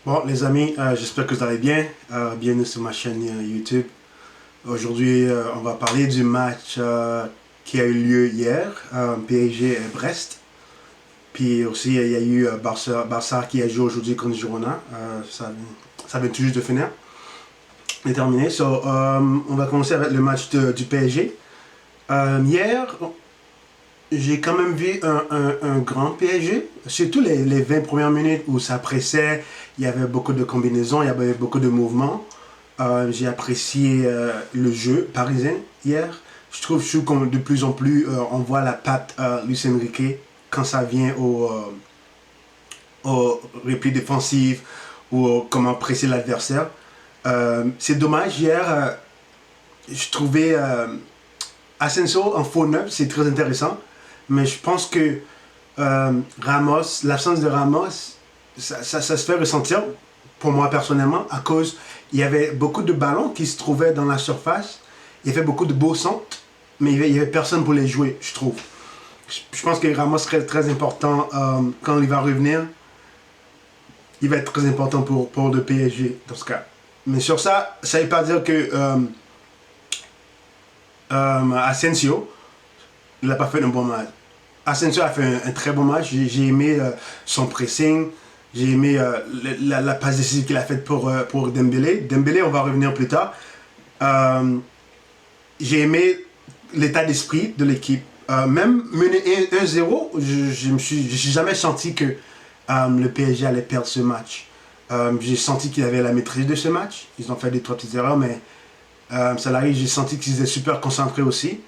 Bon, les amis, j'espère que vous allez bien. Bienvenue sur ma chaîne YouTube. Aujourd'hui, on va parler du match qui a eu lieu hier, PSG et Brest. Puis aussi, il y a eu Barça qui a joué aujourd'hui contre Girona. Ça vient tout juste de finir, de terminer. On va commencer avec le match du PSG. Hier, j'ai quand même vu un grand PSG, surtout les 20 premières minutes où ça pressait, il y avait beaucoup de combinaisons, il y avait beaucoup de mouvements. J'ai apprécié le jeu parisien hier. Je trouve que de plus en plus, on voit la patte Luis Enrique quand ça vient au repli défensif ou comment presser l'adversaire. C'est dommage, hier, je trouvais Asensio en faux neuf, c'est très intéressant. Mais je pense que l'absence de Ramos, ça se fait ressentir, pour moi personnellement, à cause il y avait beaucoup de ballons qui se trouvaient dans la surface. Il y avait beaucoup de beaux centres, mais il n'y avait personne pour les jouer, je trouve. Je pense que Ramos serait très important quand il va revenir. Il va être très important pour le PSG, dans ce cas. Mais sur ça, ça ne veut pas dire que Asensio, il n'a pas fait un bon match. Asensio a fait un très bon match. J'ai aimé son pressing. J'ai aimé la passe décisive qu'il a faite pour Dembélé. Dembélé, on va revenir plus tard. J'ai aimé l'état d'esprit de l'équipe. Même mené 1-0, je ne suis jamais senti que le PSG allait perdre ce match. J'ai senti qu'il avait la maîtrise de ce match. Ils ont fait des trois petites erreurs, mais ça l'arrive. J'ai senti qu'ils étaient super concentrés aussi.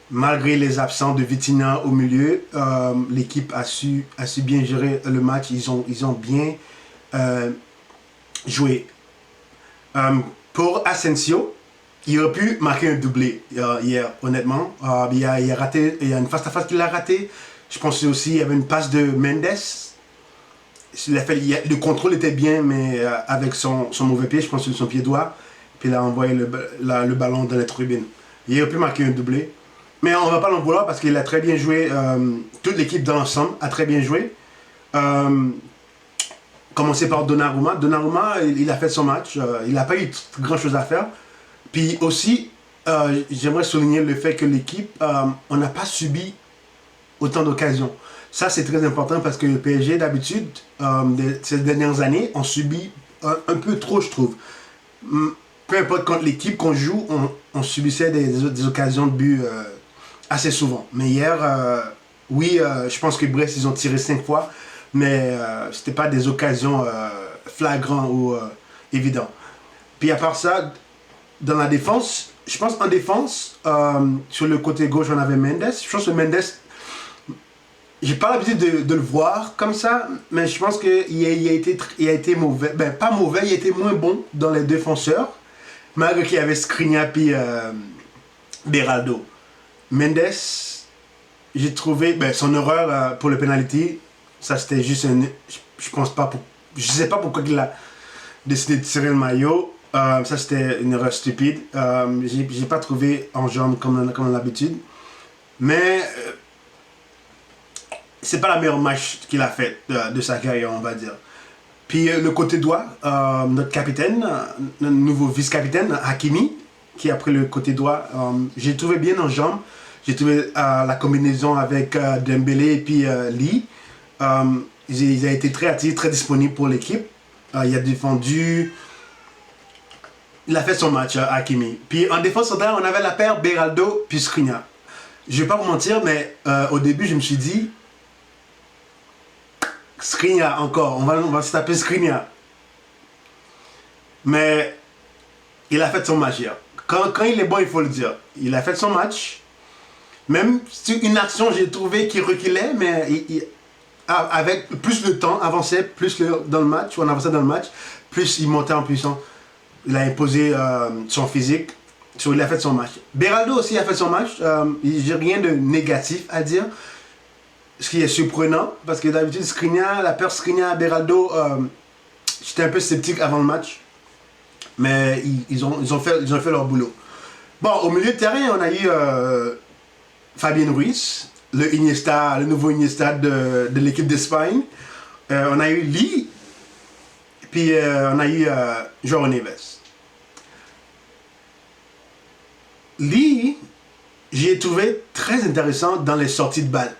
Malgré les absents de Vitinha au milieu, l'équipe a su bien gérer le match. Ils ont bien joué. Pour Asensio, il aurait pu marquer un doublé hier, honnêtement. Il y a une face-à-face qu'il a raté. Je pensais aussi qu'il y avait une passe de Mendes. Le contrôle était bien, mais avec son mauvais pied, je pense que son pied droit. Puis il a envoyé le ballon dans les tribunes. Il aurait pu marquer un doublé. Mais on ne va pas l'en vouloir parce qu'il a très bien joué. Toute l'équipe dans l'ensemble a très bien joué. Commencer par Donnarumma. Donnarumma, il a fait son match. Il n'a pas eu grand chose à faire. Puis aussi, j'aimerais souligner le fait que l'équipe, on n'a pas subi autant d'occasions. Ça, c'est très important parce que le PSG, d'habitude, ces dernières années, on subit un peu trop, je trouve. Peu importe contre l'équipe qu'on joue, on subissait des occasions de but assez souvent. Mais hier, oui, je pense que Brest, ils ont tiré 5 fois, mais c'était pas des occasions flagrantes ou évidentes. Puis à part ça, dans la défense, je pense en défense, sur le côté gauche, on avait Mendes. Je pense que Mendes, j'ai pas l'habitude de le voir comme ça, mais je pense qu'il a été mauvais. Ben, pas mauvais, il a été moins bon dans les défenseurs, malgré qu'il y avait Skriniar puis Beraldo. Mendes, j'ai trouvé son erreur pour le penalty. Ça, c'était juste un. Je pense pas. Je sais pas pourquoi il a décidé de tirer le maillot. Ça, c'était une erreur stupide. J'ai pas trouvé en jambe comme l'habitude. Mais c'est pas la meilleure match qu'il a fait de sa carrière, on va dire. Puis le côté droit, notre capitaine, notre nouveau vice-capitaine, Hakimi, qui a pris le côté droit, j'ai trouvé bien en jambes. J'ai trouvé la combinaison avec Dembélé et puis Lee. Il a été très actif, très disponible pour l'équipe. Il a défendu. Il a fait son match, Hakimi. Puis en défense centrale, on avait la paire Beraldo puis Skriniar. Je vais pas vous mentir, mais au début, je me suis dit, Skriniar encore, on va se taper Skriniar. Mais il a fait son match hier. Quand il est bon, il faut le dire. Il a fait son match. Même sur une action, j'ai trouvé qu'il reculait, mais avec plus le temps avançait, plus dans le match, on avançait dans le match, plus il montait en puissance. Il a imposé son physique. Il a fait son match. Beraldo aussi a fait son match. J'ai rien de négatif à dire. Ce qui est surprenant, parce que d'habitude, la paire Skriniar-Beraldo, j'étais un peu sceptique avant le match. Mais ils ont fait leur boulot. Bon, au milieu de terrain, on a eu Fabien Ruiz, le nouveau Iniesta de l'équipe d'Espagne. On a eu Lee, puis on a eu João Neves. Lui, j'ai trouvé très intéressant dans les sorties de balles.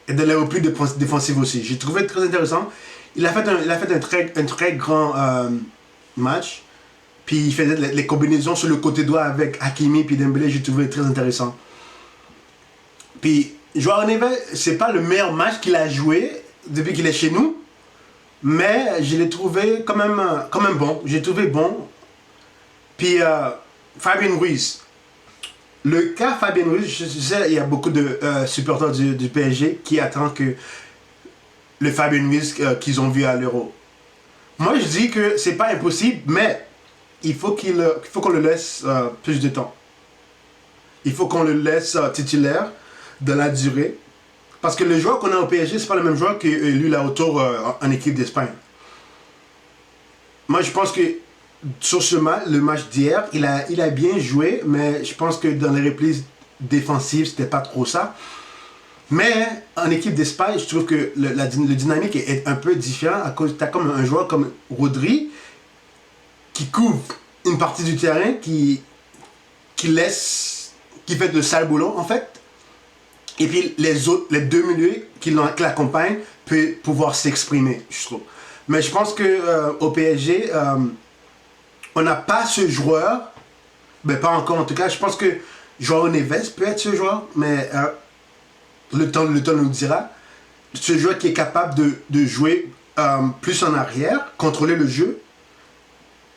Et dans les replis défensifs aussi. J'ai trouvé très intéressant. Il a fait un très grand match. Puis il faisait les combinaisons sur le côté droit avec Hakimi puis Dembélé. J'ai trouvé très intéressant. Puis João Neves, c'est pas le meilleur match qu'il a joué depuis qu'il est chez nous. Mais je l'ai trouvé quand même bon. J'ai trouvé bon. Puis Fabien Ruiz. Le cas Fabien Ruiz, je sais, il y a beaucoup de supporters du PSG qui attendent que le Fabien Ruiz qu'ils ont vu à l'Euro. Moi, je dis que c'est pas impossible, mais il faut qu'on le laisse plus de temps. Il faut qu'on le laisse titulaire de la durée. Parce que le joueur qu'on a au PSG, c'est pas le même joueur que lui là autour en équipe d'Espagne. Moi, je pense que sur le match d'hier, il a bien joué, mais je pense que dans les replis défensifs, c'était pas trop ça. Mais en équipe d'Espagne, je trouve que le dynamique est un peu différent à cause tu as comme un joueur comme Rodri qui couvre une partie du terrain, qui fait le sale boulot en fait. Et puis les deux milieux qui l'accompagnent peuvent pouvoir s'exprimer, je trouve. Mais je pense que au PSG, on n'a pas ce joueur, mais pas encore en tout cas. Je pense que João Neves peut être ce joueur, mais le temps nous dira. Ce joueur qui est capable de jouer plus en arrière, contrôler le jeu,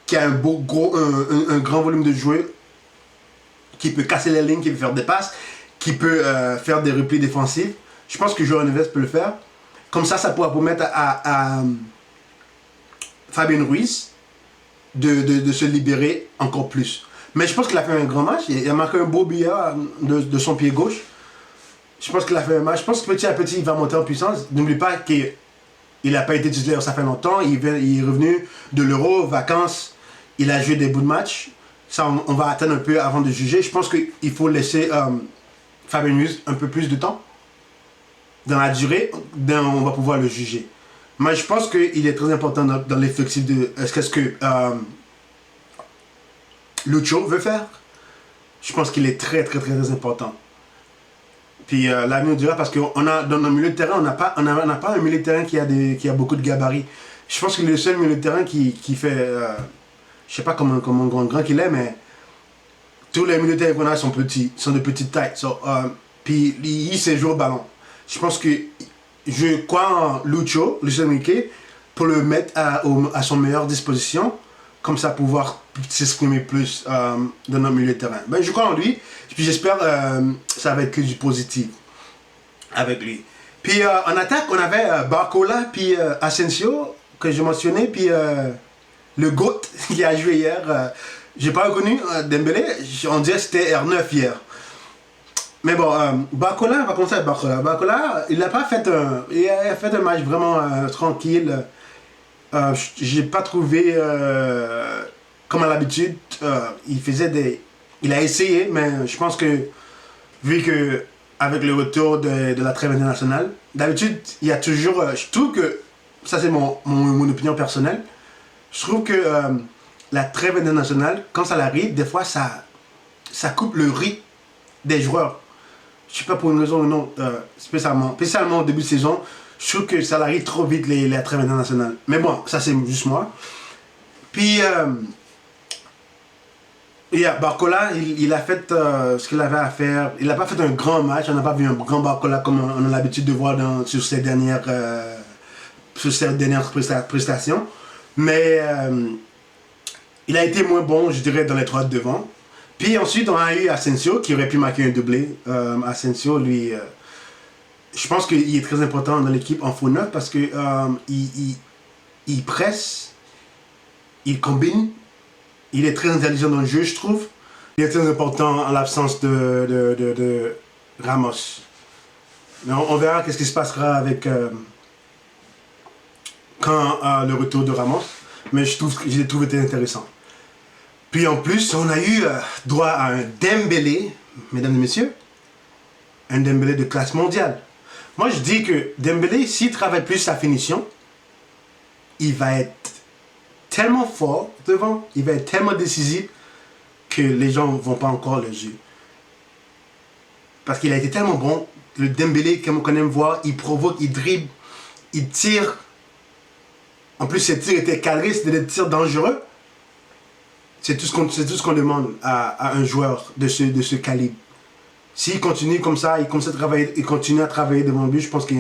qui a un grand volume de jeu, qui peut casser les lignes, qui peut faire des passes, qui peut faire des replis défensifs. Je pense que João Neves peut le faire. Comme ça pourra permettre à Fabien Ruiz de se libérer encore plus. Mais je pense qu'il a fait un grand match. Il a marqué un beau billard de son pied gauche. Je pense qu'il a fait un match. Je pense que petit à petit, il va monter en puissance. N'oublie pas qu'il n'a pas été titulaire, ça fait longtemps. Il est revenu de l'Euro, vacances. Il a joué des bouts de match. Ça, on va attendre un peu avant de juger. Je pense qu'il faut laisser Fabien Ruiz un peu plus de temps. Dans la durée, on va pouvoir le juger. Mais je pense qu'il est très important dans l'effectif de ce que Lucho veut faire. Je pense qu'il est très important. Puis l'avenir dira parce que dans nos milieux de terrain, on n'a pas un milieu de terrain qui a beaucoup de gabarit. Je pense que le seul milieu de terrain qui fait, je sais pas comment grand qu'il est, mais tous les milieux de terrain qu'on a sont petits, sont de petite taille. Puis il sait jouer au ballon. Je pense que je crois en Lucho Enrique pour le mettre à son meilleure disposition, comme ça pouvoir s'exprimer plus dans notre milieu de terrain. Ben, je crois en lui, puis j'espère ça va être que du positif avec lui. Puis en attaque, on avait Barcola, puis Asensio, que j'ai mentionné, puis le GOAT qui a joué hier. J'ai pas reconnu Dembélé, on dirait que c'était R9 hier. Mais bon, Barcola, on va commencer avec Barcola. Barcola, il a fait un match vraiment tranquille. J'ai pas trouvé, comme à l'habitude, il a essayé, mais je pense que, vu que, avec le retour de la trêve internationale, d'habitude, il y a toujours, je trouve que, ça c'est mon opinion personnelle, je trouve que la trêve internationale, quand ça arrive, des fois, ça coupe le rythme des joueurs. Je sais pas pour une raison ou non, spécialement au début de saison, je trouve que ça arrive trop vite les trêves internationales. Mais bon, ça c'est juste moi. Puis, Barcola, il a fait ce qu'il avait à faire. Il n'a pas fait un grand match, on n'a pas vu un grand Barcola comme on a l'habitude de voir sur ses dernières prestations. Mais il a été moins bon, je dirais, dans les trois de devant. Puis ensuite, on a eu Asensio qui aurait pu marquer un doublé. Asensio, lui, je pense qu'il est très important dans l'équipe en faux neuf parce que il presse, il combine, il est très intelligent dans le jeu, je trouve. Il est très important en l'absence de Ramos. Mais on verra qu'est-ce qui se passera avec quand le retour de Ramos. Mais je l'ai trouvé très intéressant. Puis en plus, on a eu droit à un Dembélé, mesdames et messieurs, un Dembélé de classe mondiale. Moi, je dis que Dembélé, s'il travaille plus sa finition, il va être tellement fort devant, il va être tellement décisif que les gens ne vont pas encore le jouer. Parce qu'il a été tellement bon, le Dembélé qu'on aime voir, il provoque, il dribble, il tire. En plus, ses tirs étaient cadrés, c'était des tirs dangereux. C'est tout ce qu'on demande à un joueur de ce calibre. S'il continue comme ça, il continue à travailler devant le but, je pense que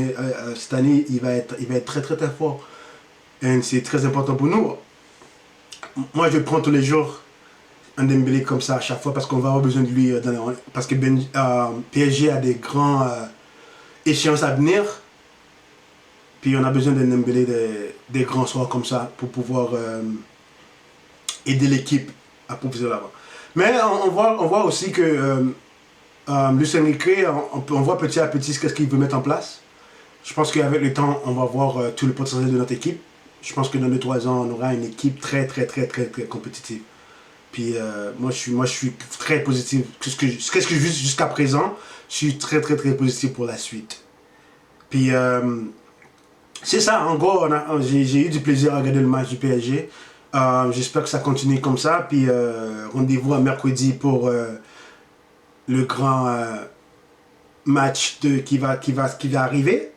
cette année, il va être très très très fort. Et c'est très important pour nous. Moi, je prends tous les jours un Dembélé comme ça à chaque fois parce qu'on va avoir besoin de lui. Parce que PSG a des grands échéances à venir. Puis on a besoin d'un Dembélé des grands soirs comme ça pour pouvoir aider l'équipe à propulser l'avant. Mais on voit aussi que Luis Enrique, on voit petit à petit ce qu'il veut mettre en place. Je pense qu'avec le temps, on va voir tout le potentiel de notre équipe. Je pense que dans 2-3 ans, on aura une équipe très très très très très compétitive. Puis moi je suis très positif. Qu'est-ce que je vis jusqu'à présent, je suis très très très positif pour la suite. Puis c'est ça, en gros, j'ai eu du plaisir à regarder le match du PSG. J'espère que ça continue comme ça. Puis rendez-vous à mercredi pour le grand match qui va arriver.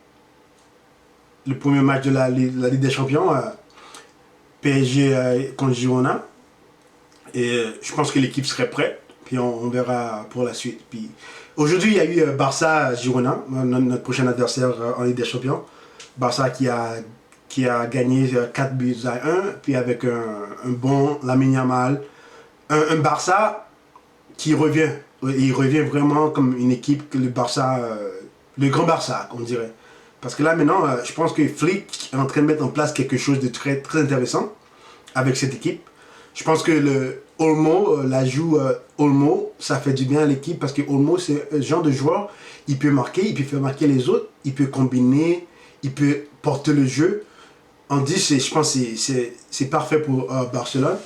Le premier match de la Ligue des Champions. PSG contre Girona. Et je pense que l'équipe serait prête. Puis on verra pour la suite. Puis aujourd'hui, il y a eu Barça-Girona, notre prochain adversaire en Ligue des Champions. Barça qui a gagné 4 buts à 1, puis avec un bon Lamine Yamal. Un Barça qui revient. Il revient vraiment comme une équipe que le Barça, le grand Barça, on dirait. Parce que là maintenant, je pense que Flick est en train de mettre en place quelque chose de très, très intéressant avec cette équipe. Je pense que le Olmo, l'ajout Olmo, ça fait du bien à l'équipe parce que Olmo, c'est un genre de joueur, il peut marquer, il peut faire marquer les autres, il peut combiner, il peut porter le jeu. En 10, je pense que c'est parfait pour Barcelone.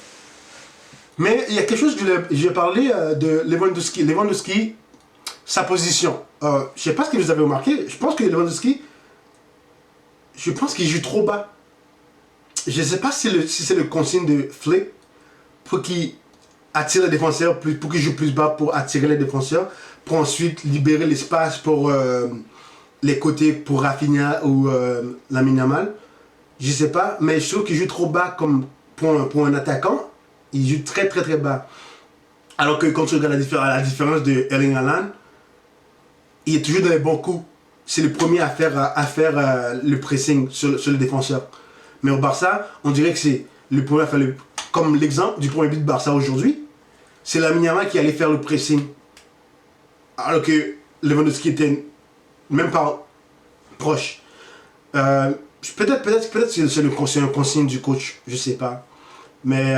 Mais il y a quelque chose que j'ai parlé de Lewandowski. Lewandowski, sa position. Je ne sais pas ce que vous avez remarqué. Je pense que Lewandowski, qu'il joue trop bas. Je ne sais pas si c'est le consigne de Flick pour qu'il attire les défenseurs, pour qu'il joue plus bas pour attirer les défenseurs, pour ensuite libérer l'espace pour les côtés pour Rafinha ou Lamine Yamal. Je ne sais pas, mais je trouve qu'il joue trop bas comme pour un attaquant. Il joue très très très bas. Alors que quand tu regardes la différence de Erling Haaland, il est toujours dans les bons coups. C'est le premier à faire le pressing sur le défenseur. Mais au Barça, on dirait que c'est le premier à faire comme l'exemple du premier but de Barça aujourd'hui, c'est Lamine Yamal qui allait faire le pressing. Alors que Lewandowski était même pas proche. Peut-être que c'est un consigne du coach, je sais pas. Mais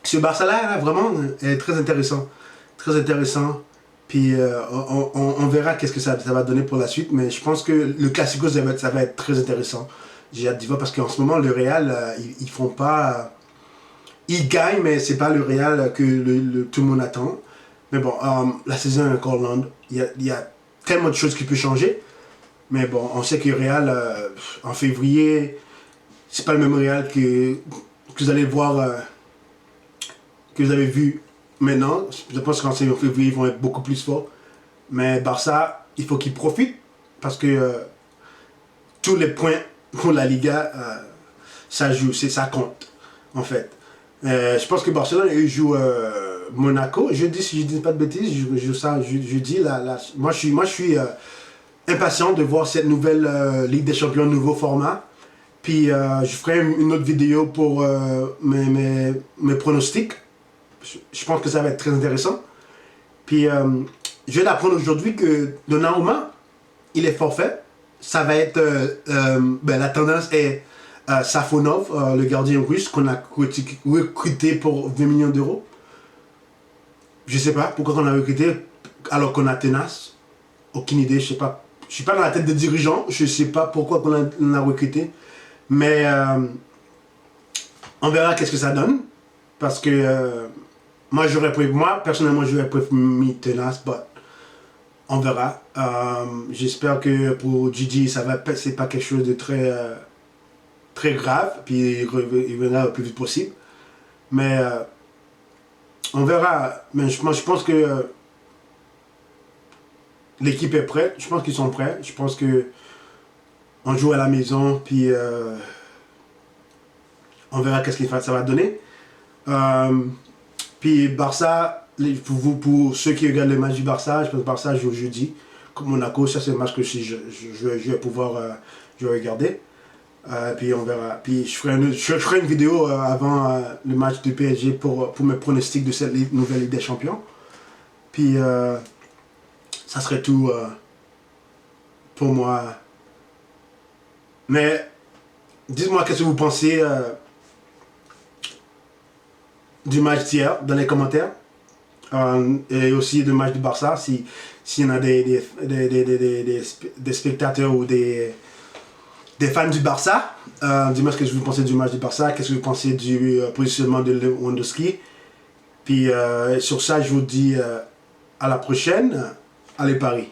ce Barça-là, vraiment, est très intéressant. Très intéressant. Puis on verra qu'est-ce que ça va donner pour la suite. Mais je pense que le Classico, ça va être très intéressant. J'ai hâte d'y voir parce qu'en ce moment, le Real, ils font pas... Ils gagnent, mais c'est pas le Real que tout le monde attend. Mais bon, la saison est encore longue. Il y a tellement de choses qui peuvent changer. Mais bon, on sait que le Real, en février, c'est pas le même Real que vous allez voir, que vous avez vu maintenant. Je pense qu'en février, ils vont être beaucoup plus forts. Mais Barça, il faut qu'ils profitent parce que tous les points pour la Liga, ça joue, ça compte, en fait. Je pense que Barcelone, ils jouent Monaco. Jeudi, si je dis pas de bêtises, je joue ça jeudi. Moi, je suis impatient de voir cette nouvelle Ligue des Champions, nouveau format. Puis, je ferai une autre vidéo pour mes pronostics. Je pense que ça va être très intéressant. Puis, je viens d'apprendre aujourd'hui que Donnarumma, il est forfait. Ça va être... la tendance est Safonov, le gardien russe qu'on a recruté pour 20 millions d'euros. Je sais pas pourquoi on a recruté alors qu'on a Tenas. Aucune idée, je sais pas. Je suis pas dans la tête des dirigeants, je sais pas pourquoi on a recruté. Mais on verra qu'est-ce que ça donne. Parce que moi personnellement j'aurais préféré Tenas, mais on verra. J'espère que pour Gigi c'est pas quelque chose de très très grave, puis il reviendra le plus vite possible. Mais on verra. Mais je pense que l'équipe est prête. Je pense qu'ils sont prêts. Je pense que on joue à la maison, puis on verra qu'est-ce que ça va donner. Puis Barça, pour ceux qui regardent le match du Barça, je pense que Barça joue jeudi contre Monaco. Ça, c'est le match que je vais pouvoir je vais regarder. Puis on verra. Puis je ferai une vidéo avant le match du PSG pour mes pronostics de cette nouvelle Ligue des Champions. Puis ça serait tout pour moi. Mais dites-moi qu'est-ce que vous pensez du match d'hier dans les commentaires. Et aussi du match du Barça, s'il y en a des spectateurs ou des fans du Barça. Dis-moi ce que vous pensez du match du Barça, qu'est-ce que vous pensez du positionnement de Lewandowski. Puis sur ça, je vous dis à la prochaine. Allez Paris.